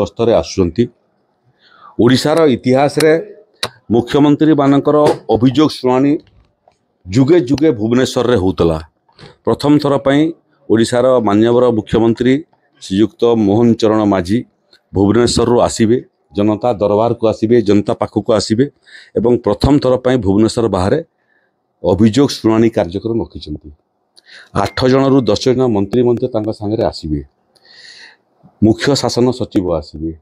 गस्तरे आसुचंती ओडिशार इतिहास रे मुख्यमंत्री मानकर अभियोग शुणाणी जुगे जुगे भुवनेश्वर रे होतला। प्रथम थर पई ओडिशार मान्यवर मुख्यमंत्री श्रीयुक्त मोहन चरण माझी भुवनेश्वर रु आसीबे, जनता दरबार को आसीबे, जनता पाखक आसीबे एवं प्रथम थर पई भुवनेश्वर बाहर अभियोग शुणाणी कार्यक्रम रखिछंती। 8 जन रु 10 जन मंत्री मंत्री तांका संगे आसीबे, मुख्य शासन सचिव आसीबे,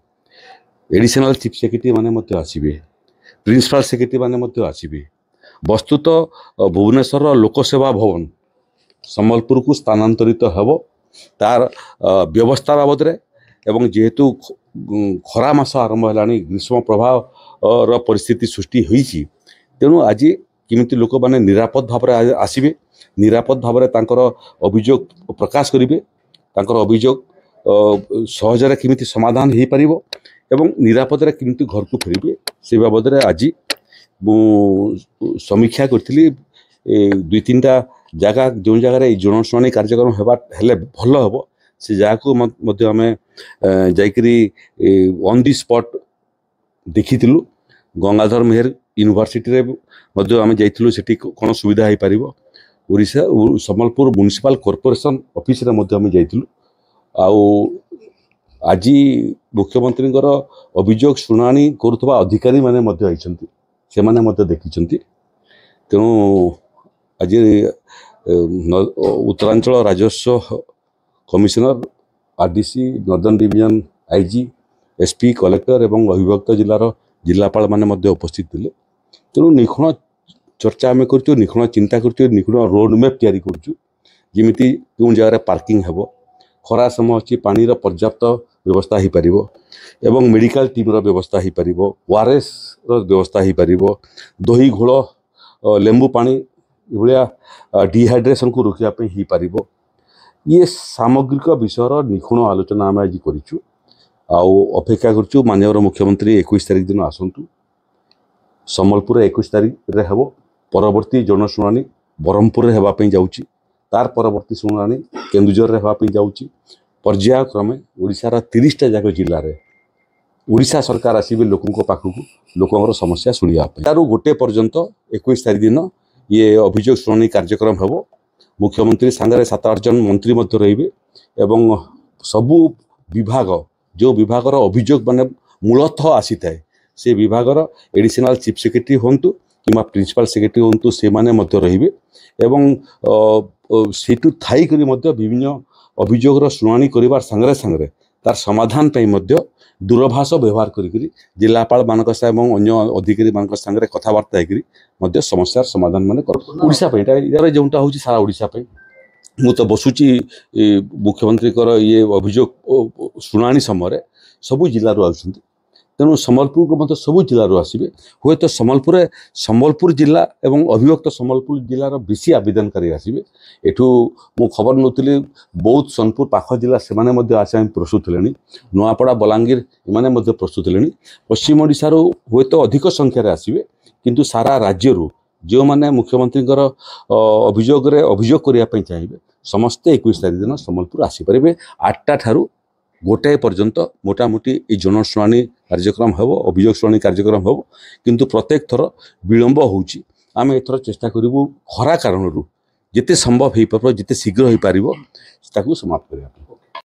एडिशनल चीफ सेक्रेटरी माने मध्य आसीबे, प्रिंसिपल सेक्रेटरी माने मध्य आसीबे। वस्तुत भुवनेश्वर लोकसेवा भवन संबलपुर को स्थानांतरित हेब तार व्यवस्था बाबद रे एवं जेहेतु खरा मास आरंभ है, ग्रीष्म प्रभाव परिस्थिति सृष्टि होईची, तेणु आज किमिति लोक माने निरापद भाव में आसीबे, निरापद भाव में अभियोग प्रकाश करेंगे, अभियोग सहजरे किमिति समाधान हो पार एवं निरापद किमिति घर को फेरबे से बाबद रे आज समीक्षा करी। 2-3टा जगह जो जगार जनशुणाणी कार्यक्रम हेले भल हम से जगह को आम जाकरी ऑन दी स्पॉट देखीलु। गंगाधर मेहर यूनिवर्सिटी रे आम जाइलु, सेठी कौन सुविधा हो पार। Odisha Sambalpur municipal corporation office रे आम जाइलु। आज मुख्यमंत्री अभियोग शुणाणी करुवा अधिकारी माने से माने देखी। तेणु आज उत्तरांचल राजस्व commissioner, RDC, northern division IG, SP, collector एवं अविभक्त जिलार जिलापाल माने उपस्थित थे। तेणु निखुण चर्चा आम कर, निखुण चिंता कर, निखुण रोड मैप तैयारी करुँ, जमीती जो जगह पार्किंग हेब, खरा समय अच्छी पानी पर्याप्त व्यवस्था हो पार एवं मेडिकल टीम व्यवस्था हो पार, ओआरएस व्यवस्था हो पार, दही घोल लेंबू पानी भाया डिहाइड्रेशन को रोकने हो पार। ये सामग्रिक विषय निखुण आलोचना आम आज करूँ। अपेक्षा करूँ माननीय मुख्यमंत्री 21 तारिख दिन आसतु। संबलपुर 21 तारिख रे हेब, परवर्ती जनशुणाणी ब्रह्मपुर रे हेबापई जाउची, तार परवर्ती शुणाणी केन्दुझर रे हेबापई जाउची। पर्यायक्रमे ओडिशार 30टा जाक जिले में ओडिशा सरकार आसबे लोकों पाखक लोकर समस्या शुणा तारू गोटे पर्यंत 21 तारिख दिन ये अभियोग शुणाणी कार्यक्रम हेब। मुख्यमंत्री सांगे 7-8 जन मंत्री रे एवं सबू विभाग जो विभागर अभियोग माने मूलतः आसी थाए से विभागर एडिशनल चीफ सेक्रेटरी हूँ कि प्रिंसिपल सेक्रेटरी हूँ से माने रे एवं सेठू थाई करी विभिन्न अभियोगर शुणाणी करिवार संगे संगे तार समाधान पे दूरभाष व्यवहार करी जिलापाल मान अन्य अधिकारी मान संगे कथबार्ता होकर समस्यार समाधान माने ओडिशा पे जोटा हूँ सारा ओडिशा पे। मु तो बसुची मुख्यमंत्री ये अभियोग शुणाणी समय सबू जिलूर आसुँच, तेणु संबलपुर को मतलब सबू जिलूर आसबे। हे तो संबलपुर जिला एवं अविभक्त संबलपुर जिलार बेसी आवेदनकारी आसबे। एठू मु खबर नौली बौद्ध सोनपुर पाख जिला से आसे प्रस्तुत हेले, नुआपड़ा बलांगीर एमाने प्रस्तुत हेले। पश्चिम ओडिशार हे तो अधिक संख्यार आसबे, किंतु सारा राज्य जो मैंने मुख्यमंत्री अभियोग करने चाहिए समस्ते 21 तारिख दिन संबलपुर आसीपारे। 8टा ठारू गोटाए पर्यंत मोटामोटी ये जनशुणाणी कार्यक्रम हेब, अभियोग शुणाणी कार्यक्रम हेब, किंतु प्रत्येक थर विलंब होउची। आम एथर चेष्टा करूँ खरा कारण जिते संभव हो पार जिते शीघ्र हो पार समाप्त करने।